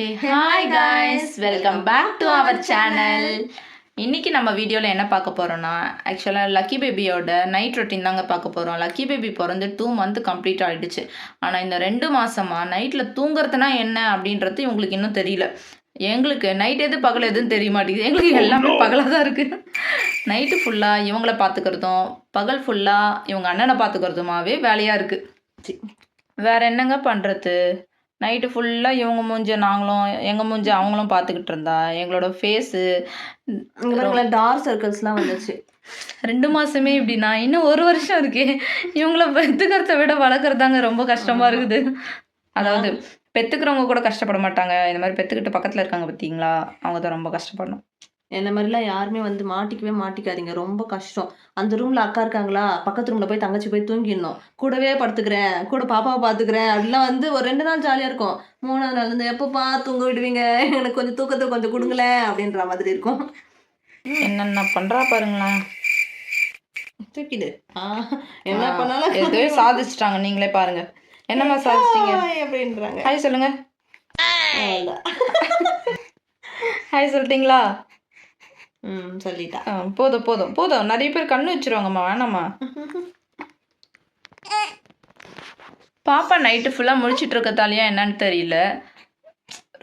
Hey, hi guys, welcome back to our channel. இன்னைக்கு நம்ம வீடியோவில் என்ன பார்க்க போகிறோன்னா ஆக்சுவலாக லக்கி பேபியோட நைட் ரொட்டீன் தாங்க பார்க்க போகிறோம். லக்கி பேபி பிறந்து 2 months கம்ப்ளீட் ஆகிடுச்சு. ஆனால் இந்த 2 மாதமாக நைட்டில் தூங்குறதுனா என்ன அப்படின்றது இவங்களுக்கு இன்னும் தெரியல. எங்களுக்கு நைட் எது பகல் எதுன்னு தெரிய மாட்டேங்குது. எங்களுக்கு எல்லாமே பகலாக தான் இருக்குது. நைட்டு ஃபுல்லாக இவங்கள பார்த்துக்கிறதும் பகல் ஃபுல்லாக இவங்க அண்ணனை பார்த்துக்கிறதுமாவே வேலையாக இருக்குது. வேறு என்னங்க பண்ணுறது? நைட்டு ஃபுல்லாக இவங்க மூஞ்ச நாங்களும் எங்கள் மூஞ்ச அவங்களும் பார்த்துக்கிட்டு இருந்தா எங்களோட ஃபேஸு டார்க் சர்க்கிள்ஸ்லாம் வந்துச்சு. 2 மாதமே இப்படின்னா இன்னும் 1 வருஷம் இருக்கே. இவங்கள பெற்றுக்கிறத விட வளர்க்குறதாங்க ரொம்ப கஷ்டமாக இருக்குது. அதாவது பெற்றுக்கிறவங்க கூட கஷ்டப்பட மாட்டாங்க. இந்த மாதிரி பெற்றுக்கிட்டு பக்கத்தில் இருக்காங்க பார்த்தீங்களா, அவங்க தான் ரொம்ப கஷ்டப்படணும். என்ன மாதிரிலாம் யாருமே வந்து மாட்டிக்கவே மாட்டிக்காதீங்க, ரொம்ப கஷ்டம். அந்த ரூமில் அக்கா இருக்காங்களா, பக்கத்து ரூமில் போய் தங்கச்சி போய் தூங்கிடணும். கூடவே படுத்துக்கிறேன், கூட பாப்பாவை பார்த்துக்கிறேன் அப்படிலாம் வந்து ஒரு 2 நாள் ஜாலியாக இருக்கும். 3ஆவது நாள் வந்து எப்போப்பா தூங்க விடுவீங்க, எனக்கு கொஞ்சம் தூக்கத்தை கொஞ்சம் கொடுங்களேன் அப்படின்ற மாதிரி இருக்கும். என்னென்ன பண்ணுறா பாருங்களேன். தூக்கிடு என்ன பண்ணாலும் எதுவே சாதிச்சிட்டாங்க. நீங்களே பாருங்க என்னம்மா சாதிச்சிட்டீங்க அப்படின்றாங்க. ஹாய் சொல்லுங்க. ஹாய் சொல்லிட்டீங்களா? சொல்லிட்டா. போதும் போதும் போதும். நிறைய பேர் கண்ணு வச்சிருவாங்கம்மா, வேணாம்மா. பாப்பா நைட்டு ஃபுல்லாக முழிச்சிட்டு இருக்கத்தாலையா என்னன்னு தெரியல,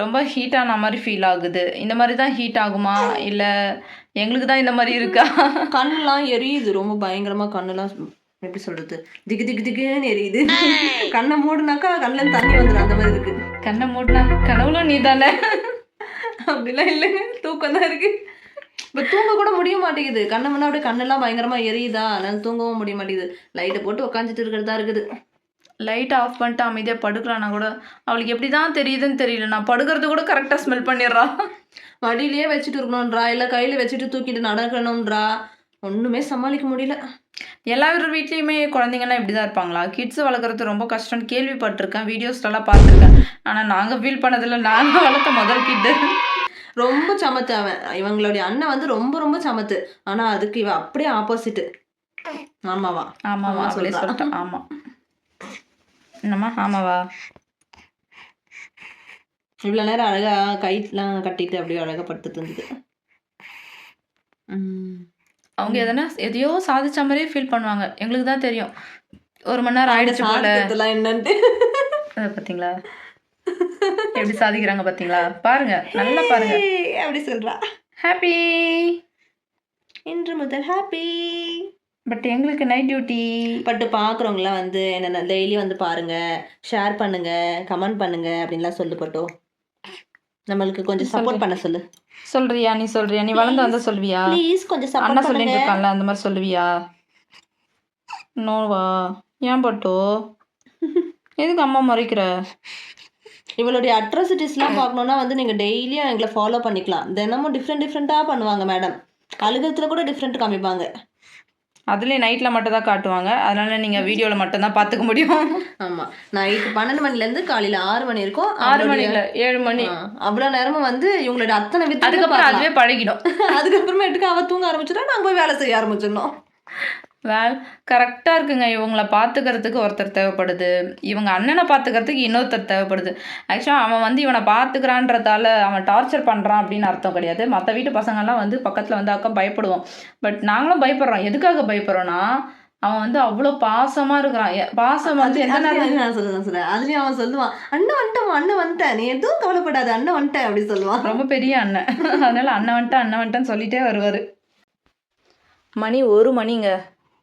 ரொம்ப ஹீட்டான மாதிரி ஃபீல் ஆகுது. இந்த மாதிரி தான் ஹீட் ஆகுமா இல்லை எங்களுக்கு தான் இந்த மாதிரி இருக்கா? கண்ணெலாம் எரியுது ரொம்ப பயங்கரமாக. கண்ணெல்லாம் எப்படி சொல்கிறது, திக்கு திக்கு திக்குன்னு எரியுது. கண்ணை மூடுனாக்கா கண்ணில் தண்ணி வந்துடும், அந்த மாதிரி இருக்குது. கண்ணை மூடினா கனவுலும் நீ தானே? அப்படிலாம் இல்லைங்க, தூக்கம் தான் இருக்குது. இப்போ தூங்க கூட முடிய மாட்டேங்குது. கண்ணை முன்னா அப்படியே கண்ணெல்லாம் பயங்கரமாக எரியுதா, அதனால தூங்கவும் முடிய மாட்டேங்குது. லைட்டை போட்டு உட்காந்துட்டு இருக்கிறதா இருக்குது. லைட் ஆஃப் பண்ணிட்டு அமைதியாக படுக்கலான்னா கூட அவளுக்கு எப்படி தான் தெரியுதுன்னு தெரியல. நான் படுக்கிறது கூட கரெக்டாக ஸ்மெல் பண்ணிடுறா. மடியிலேயே வச்சுட்டு இருக்கணும்ன்றா, இல்லை கையில் வச்சுட்டு தூக்கிட்டு நடக்கணும்ன்றா, ஒன்றுமே சமாளிக்க முடியல. எல்லாரும் வீட்லேயுமே குழந்தைங்கன்னா இப்படி தான் இருப்பாங்களா? கிட்ஸ் வளர்க்குறது ரொம்ப கஷ்டம்னு கேள்விப்பட்டிருக்கேன், வீடியோஸ்லாம் பார்த்துருக்கேன். ஆனால் நாங்கள் ஃபீல் பண்ணதில்லை. நாங்கள் வளர்த்த முதல் கிட்டு ரொம்ப சமத்து. அவன் இவங்களுடைய அண்ணன் வந்து ரொம்ப ரொம்ப சமத்து. ஆனால் அதுக்கு இவ அப்படியே ஆப்போசிட்டு. ஆமாவா? ஆமாவா சொல்லிட்டேன். ஆமாம். என்னம்மா ஆமாவா? இவ்வளோ நேரம் அழகாக கைட்லாம் கட்டிட்டு அப்படியே அழகாக படுத்துட்டு இருந்தது. அவங்க எதையோ சாதிச்ச மாதிரியே ஃபீல் பண்ணுவாங்க. எங்களுக்கு தான் தெரியும் 1 மணி நேரம் ஆயிடுச்சு போல என்னன்ட்டு. பார்த்தீங்களா எப்படி சாதிக்கிறாங்க பார்த்தீங்களா? பாருங்க, நல்லா பாருங்க. அப்படி சொல்றா. ஹாப்பி, இன்று முதல் ஹாப்பி. பட் எங்களுக்கு நைட் டியூட்டி. பட் பார்க்குறவங்களாம் வந்து என்னென்ன டெய்லி வந்து பாருங்க, ஷேர் பண்ணுங்க, கமெண்ட் பண்ணுங்க அப்படின்லாம் சொல்லு பட்டோ. நம்மளுக்கு கொஞ்சம் சப்போர்ட் பண்ண சொல்லு. சொல்றியா? நீ சொல்றியா? நீ வளர்ந்து வந்தா சொல்வியா? ப்ளீஸ் கொஞ்சம் சப்போர்ட் அண்ணா சொல்லிட்டு இருக்கான்ல, அந்த மாதிரி சொல்லுவியா? நோவா? ஏன் பட்டோ எதுக்கு அம்மா மறைக்கிற? இவளுடைய அட்ராசிட்டிஸ்லாம் பார்க்கணுன்னா வந்து நீங்கள் டெய்லியும் எங்களை ஃபாலோ பண்ணிக்கலாம். தினமும் டிஃப்ரெண்ட்டாக பண்ணுவாங்க மேடம். அழுகத்தில் கூட டிஃப்ரெண்ட் காமிப்பாங்க. அதுலேயும் நைட்டில் மட்டும் தான் காட்டுவாங்க. அதனால் நீங்கள் வீடியோவில் மட்டும்தான் பார்த்துக்க முடியும். ஆமாம், நைட்டு 12 மணிலேருந்து காலையில் 6 மணி இருக்கும். 6 மணி இல்லை 7 மணி. அவ்வளோ நேரமும் வந்து இவங்களுடைய அத்தனை வித்து. அதுக்கப்புறம் அதுவே பழகிடும். அதுக்கப்புறமேட்டுக்கு அவள் தூங்க ஆரம்பிச்சிட்டா நாங்கள் போய் வேலை செய்ய ஆரம்பிச்சிடணும். கரெக்டாக இருக்குங்க. இவங்கள பார்த்துக்கிறதுக்கு ஒருத்தர் தேவைப்படுது, இவங்க அண்ணனை பார்த்துக்கிறதுக்கு இன்னொருத்தர் தேவைப்படுது. ஆக்சுவலாக அவன் வந்து இவனை பார்த்துக்கிறான்றதால அவன் டார்ச்சர் பண்ணுறான் அப்படின்னு அர்த்தம் கிடையாது. மற்ற வீட்டு பசங்கள்லாம் வந்து பக்கத்தில் வந்து அக்கா பயப்படுவோம். பட் நாங்களும் பயப்படுறோம். எதுக்காக பயப்படுறோன்னா, அவன் வந்து அவ்வளோ பாசமாக இருக்கிறான். பாசம் வந்து எந்த நேரம் நான் சொல்லுறேன். அதுலேயும் அவன் சொல்லுவான், அண்ணன் வந்துட்டேன், நீ எதுவும் கவலைப்படாது, அண்ணன் வந்துட்டேன் அப்படி சொல்லுவான். ரொம்ப பெரிய அண்ணன். அதனால அண்ணன் வந்துட்டேன்னு சொல்லிட்டே வருவார். மணி 1 மணிங்க.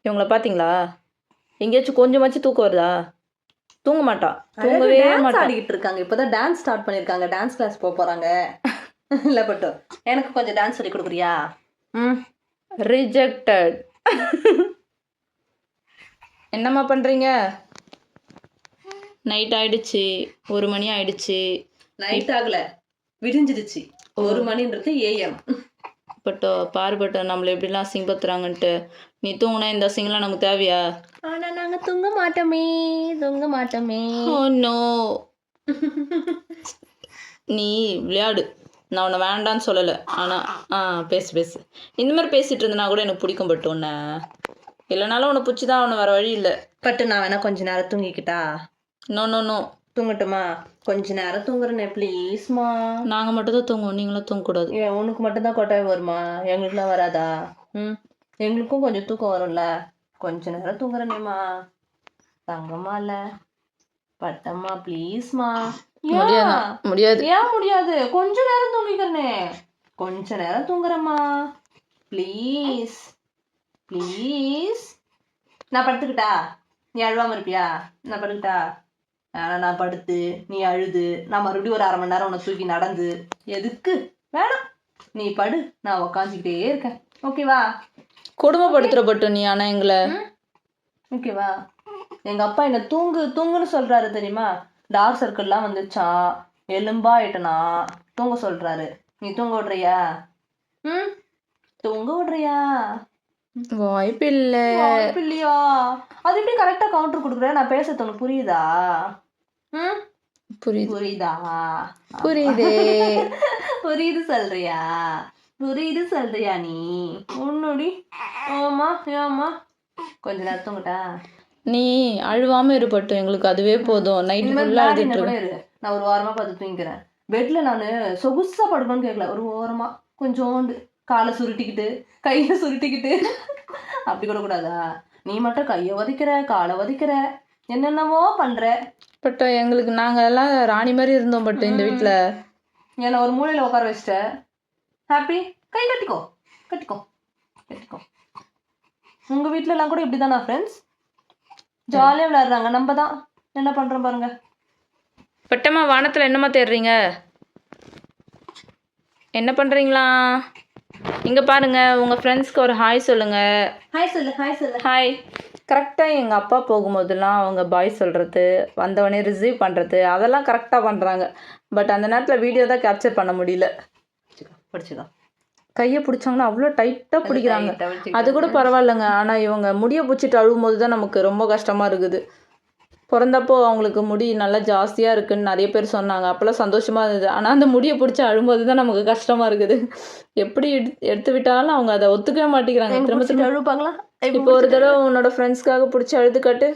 இவங்கள பார்த்தீங்களா? எங்கேயாச்சும் கொஞ்சமாச்சும் தூக்கம் வருதா? தூங்க மாட்டா, தூங்கவே மாட்டா. ஆடிக்கிட்டு இருக்காங்க. இப்போதான் டான்ஸ் ஸ்டார்ட் பண்ணியிருக்காங்க. டான்ஸ் கிளாஸ் போகிறாங்க. இல்லை பட்டு எனக்கு கொஞ்சம் டான்ஸ் சொல்லி கொடுக்குறியா? ரிஜெக்டட். என்னம்மா பண்ணுறீங்க? நைட் ஆயிடுச்சு, 1 மணி ஆயிடுச்சு. நைட் ஆகலை, விடிஞ்சிடுச்சு. 1 மணின்றது AM. பட்டோ பாரு பட்டோ, நம்மளை எப்படிலாம் சிங்கப்படுத்துறாங்கன்ட்டு. நீ தூங்கினா இந்த சிங்கெலாம் நமக்கு தேவையா? ஆனால் நாங்கள் தூங்க மாட்டோமே. Oh no. நீ விளையாடு, நான் உன்னை வேண்டான்னு சொல்லலை. ஆனால் பேசு. இந்த மாதிரி பேசிகிட்டு இருந்தனா கூட எனக்கு பிடிக்கும். பட்டு உன்னை இல்லைனாலும் உன்னை பிடிச்சி தான், உன்னை வேறு வழி இல்லை. பட்டு நான் வேணா கொஞ்ச நேரம் தூங்கிக்கிட்டா? நோ நோ நோ, தூங்கட்டுமா? கொஞ்ச நேரம் தூங்குறேனே ப்ளீஸ்மா. நாங்கள் மட்டும் தான் தூங்குவோம், நீங்களும் தூங்கக்கூடாது. ஏன் உனக்கு மட்டும்தான் கொட்டாய் வருமா? எங்களுக்குலாம் வராதா? ம், எங்களுக்கும் கொஞ்சம் தூக்கம் வரும்ல. கொஞ்ச நேரம் தூங்குறேனேம்மா. தங்கம்மா இல்ல பட்டம்மா ப்ளீஸ்மா. முடியாது முடியாது. ஏன் முடியாது? கொஞ்ச நேரம் தூங்கிக்கிறனே. கொஞ்ச நேரம் தூங்குறேம்மா. Please please. நான் படுத்துக்கிட்டா? நீ அழுவாம இருப்பியா? நான் படுத்துக்கிட்டா? ஆனா நான் படுத்து நீ அழுது நான் மறுபடியும் ஒரு 1/2 மணி நேரம் உன்னை தூக்கி நடந்து எதுக்கு? வேணாம், நீ படு, நான் உக்காந்துக்கிட்டே இருக்கேன். ஓகேவா? கொடுமைப்படுத்துகிற பட்டு நீ ஆனால் எங்களை. ஓகேவா? எங்க அப்பா என்ன தூங்கு தூங்குன்னு சொல்றாரு தெரியுமா? டார்க் சர்க்கிள்லாம் வந்துச்சான், எலும்பா ஆயிட்டனா தூங்க சொல்றாரு. நீ தூங்க விடுறியா? ம், தூங்க விடுறியா? வாய்ப்பு இல்லை. வாய்ப்பு இல்லையா? அது எப்படி கரெக்டா கவுண்டர் கொடுக்குற? நான் பேசுறது உனக்கு புரியுதா? ம், புரியுது புரியுதா? புரியுது. புரியுது சொல்றியா? புரியுது சொல்றியா நீ? உன்னோடி. ஆமா ஏமா கொஞ்ச நேரம் தூங்கட்டா? நீ அழுவாமல் இருப்பட்டு, எங்களுக்கு அதுவே போதும். நைட்டு இந்த மாதிரி ஃபுல்லாக விளையாடின அழுதுட்டு கூட இரு. நான் ஒரு ஓரமா பார்த்து தூங்கிக்கிறேன். பெட்ல நான் சொகுசா படுக்கணும்னு கேட்கல, ஒரு ஓரமா கொஞ்சோண்டு காலை சுருட்டிக்கிட்டு கையை சுருட்டிக்கிட்டு அப்படி கூட கூடாதா? நீ மட்டும் கையை வதிக்கிற காலை வதிக்கிற என்னென்னவோ பண்ற. பட் எங்களுக்கு நாங்கள் எல்லாம் ராணி மாதிரி இருந்தோம். பட் இந்த வீட்டில் என்னை ஒரு மூலையில உட்கார வச்சிட்ட. ஹாப்பி, கை கட்டிக்கோ கட்டிக்கோ கட்டிக்கோ. உங்க வீட்டுல எல்லாம் கூட இப்படிதானா ஃப்ரெண்ட்ஸ்? ஜாலியா விளையாடுறாங்க, நம்ம தான் என்ன பண்றோம் பாருங்க. பட்டம்மா வானத்தில் என்னம்மா தேடுறீங்க? என்ன பண்ணுறீங்களா? இங்கே பாருங்க, உங்கள் ஃப்ரெண்ட்ஸ்க்கு ஒரு ஹாய் சொல்லுங்கள். ஹாய் சொல்லு ஹாய் சொல்லு. ஹாய். கரெக்டாக எங்கள் அப்பா போகும்போதெல்லாம் அவங்க பாய் சொல்கிறது, வந்தவொடனே ரிசீவ் பண்ணுறது, அதெல்லாம் கரெக்டாக பண்ணுறாங்க. பட் அந்த நேரத்தில் வீடியோ தான் கேப்சர் பண்ண முடியல. படிச்சுக்கோ. கையை பிடிச்சாங்கன்னா அவ்வளோ டைட்டாக பிடிக்கிறாங்க. அது கூட பரவாயில்லைங்க, ஆனால் இவங்க முடியை பிடிச்சிட்டு அழுகும்போது தான் நமக்கு ரொம்ப கஷ்டமாக இருக்குது. பிறந்தப்போ அவங்களுக்கு முடி நல்லா ஜாஸ்தியாக இருக்குதுன்னு நிறைய பேர் சொன்னாங்க, அப்போல்லாம் சந்தோஷமாக இருந்தது. ஆனால் அந்த முடியை பிடிச்சி அழும்போது தான் நமக்கு கஷ்டமாக இருக்குது. எப்படி எடுத்து விட்டாலும் அவங்க அதை ஒத்துக்கவே மாட்டேங்கிறாங்க. திரும்ப திரும்ப அழுப்பாங்களா? இப்போ ஒரு தடவை உன்னோட ஃப்ரெண்ட்ஸ்க்காக பிடிச்சி அழுது காட்டு.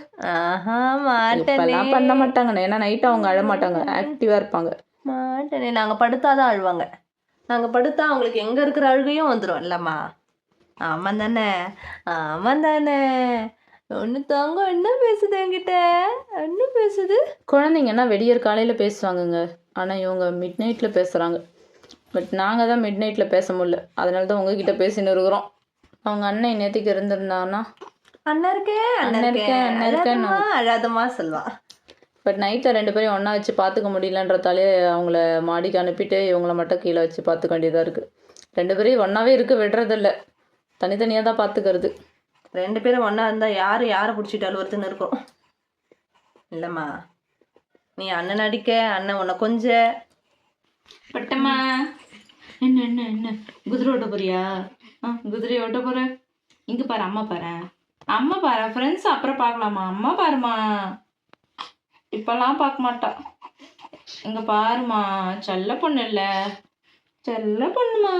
மாட்டேன் பண்ண மாட்டாங்க, ஏன்னா நைட்டு அவங்க அழ மாட்டாங்க, ஆக்டிவாக இருப்பாங்க. மாட்டேனே. நாங்க படுத்தாதான் அழுவாங்க. நாங்க படுத்தா அவங்களுக்கு எங்க இருக்கிற அழுகையும் வந்துடும் இல்லம்மா. ஆமாம் தானே? ஆமாம் தானே? ஒன்று தாங்க என்ன பேசுது என்கிட்ட? என்ன பேசுது? குழந்தைங்கன்னா வெடியற் காலையில் பேசுவாங்கங்க, ஆனால் இவங்க மிட் நைட்டில் பேசுகிறாங்க. பட் நாங்கள் தான் மிட் நைட்டில் பேச முடியல, அதனால தான் உங்ககிட்ட பேசின்னு இருக்கிறோம். அவங்க அண்ணன் நேற்றுக்கு இருந்திருந்தான்னா அண்ணன் இருக்கேன் அண்ணன் இருக்கேன் அழாதமா சொல்லுவான். பட் நைட்டில் 2 பேரையும் ஒன்றா வச்சு பார்த்துக்க முடியலன்றதாலே அவங்கள மாடிக்கு அனுப்பிட்டு இவங்கள மட்டும் கீழே வச்சு பார்த்துக்க வேண்டியதாக இருக்குது. 2 பேரையும் ஒன்றாவே இருக்க விடுறதில்ல, தனித்தனியாக தான் பார்த்துக்கிறது. 2 பேரும் ஒன்றா இருந்தால் யாரை பிடிச்சிட்டு அழுவுறதுன்னு இருக்கும் இல்லைம்மா. நீ அண்ணன் அடிக்க, அண்ணன் உன்னை கொஞ்ச. பட்டம்மா என்ன என்ன என்ன குதிரை ஓட்ட போறியா? குதிரையை ஓட்ட போகிற. இங்கே பாரு, அம்மா பாரு, அம்மா பாரு. ஃப்ரெண்ட்ஸ் அப்புறம் பார்க்கலாமா? அம்மா பாருமா, இப்போல்லாம் பார்க்க மாட்டா. இங்கே பாருமா, செல்ல பொண்ணு இல்லை, செல்ல பொண்ணுமா.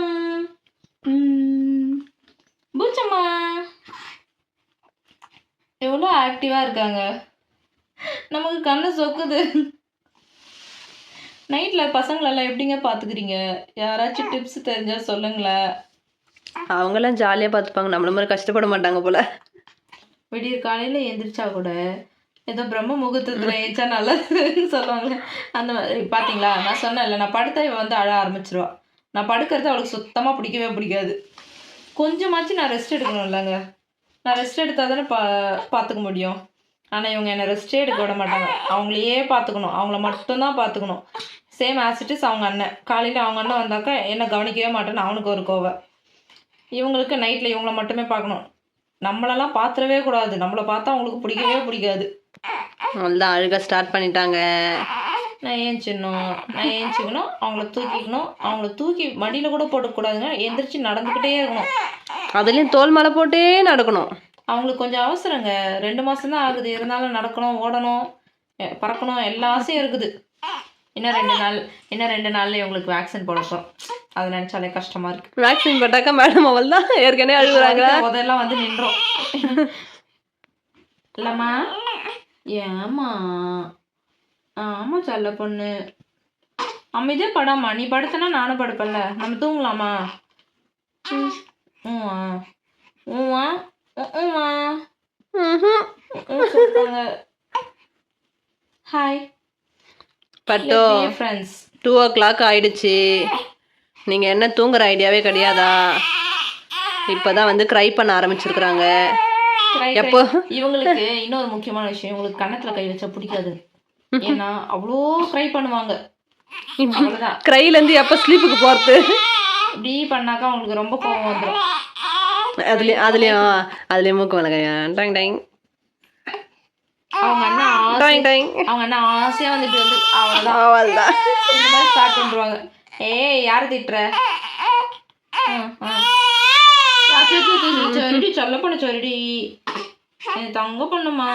பூச்சம்மா எவ்வளோ ஆக்டிவாக இருக்காங்க, நமக்கு கண்ணை சொக்குது. நைட்டில் பசங்களெல்லாம் எப்படிங்க பார்த்துக்கிறீங்க? யாராச்சும் டிப்ஸ் தெரிஞ்சால் சொல்லுங்களேன். அவங்களாம் ஜாலியாக பார்த்துப்பாங்க, நம்மள மாதிரி கஷ்டப்பட மாட்டாங்க போல். விடியற் காலையில் எழுந்திரிச்சா கூட ஏதோ பிரம்ம முகூர்த்தத்தில் ஏச்சா நல்லதுன்னு சொல்லுவாங்க. அந்த மாதிரி பார்த்தீங்களா, நான் சொன்னேன்ல, நான் படுத்தா இவ வந்து அழ ஆரம்பிச்சிருவா. நான் படுக்கிறது அவளுக்கு சுத்தமாக பிடிக்கவே பிடிக்காது. கொஞ்சமாச்சும் நான் ரெஸ்ட் எடுக்கணும் இல்லைங்க, நான் ரெஸ்ட் எடுத்தால் தானே பார்த்துக்க முடியும். ஆனால் இவங்க என்னை ரெஸ்ட்டே எடுக்க விட மாட்டாங்க, அவங்களையே பார்த்துக்கணும், அவங்கள மட்டும்தான் பார்த்துக்கணும். சேம் ஆசிட்டிஸ் அவங்க அண்ணன். காலையில் அவங்க அண்ணன் வந்தாக்கா என்னை கவனிக்கவே மாட்டேன்னு அவனுக்கு ஒரு கோவம். இவங்களுக்கு நைட்டில் இவங்கள மட்டுமே பார்க்கணும், நம்மளெல்லாம் பார்த்துடவே கூடாது. நம்மளை பார்த்தா அவங்களுக்கு பிடிக்கவே பிடிக்காது. அவ்வளோதான், அழுக ஸ்டார்ட் பண்ணிட்டாங்க. நான் ஏஞ்சிக்கணும், அவங்கள தூக்கிக்கணும், அவங்கள தூக்கி மடியில் கூட போட்டுக்கூடாதுங்க, எந்திரிச்சு நடந்துக்கிட்டே இருக்கணும். அதுலேயும் தோல் மேலே போட்டே நடக்கணும். அவங்களுக்கு கொஞ்சம் அவசரங்க, 2 மாதம் தான் ஆகுது, இருந்தாலும் நடக்கணும், ஓடணும், பறக்கணும், எல்லா ஆசையும் இருக்குது. இன்னும் 2 நாளில் இவங்களுக்கு வேக்சின் போட போகிறோம், அதை நினச்சாலே கஷ்டமாக இருக்குது. வேக்சின் போட்டாக்கா மேடம் அவள் தான் ஏற்கனவே அழுகுறாங்க, அதெல்லாம் வந்து நின்றோம் இல்லைம்மா. ஏம்மா ஆமா செல்ல பொண்ணு. அமைதியா படாமா, நீ படுத்தனா நானும் படுப்பேன்ல. நம்ம தூங்கலாமா? ஊவா ஊவா ஊவா சொல்றாங்க. Hi பட்டோ friends. 2:00 ஆயிடுச்சு. நீங்க என்ன தூங்குற ஐடியாவே கிடையாதா? இப்பதான் வந்து க்ரை பண்ண ஆரம்பிச்சிருக்கிறாங்க. எப்போ இவங்களுக்கு இன்னொரு முக்கியமான விஷயம், இவங்களுக்கு கன்னத்துல கை வச்சா பிடிக்காது. ஏன்னா அவ்வளோ க்ரை பண்ணுவாங்க. அவ்வளோதான். க்ரைலேருந்து எப்போ ஸ்லீப்புக்கு போகிறது? இப்படி பண்ணாக்கா அவங்களுக்கு ரொம்ப கோவம் வந்துடும். அதுலேயும் மூக்கு வளர்க்கையா டைங் டைங். அவங்க அண்ணா ஆசையா வந்துட்டு வந்து அவ்வளோதான் இந்த மாதிரி ஸ்டார்ட் பண்ணுவாங்க. ஏய் யாரை திட்டுற? சரிடி சொல்ல பண்ண சரிடி, எனக்கு தங்க பண்ணுமா.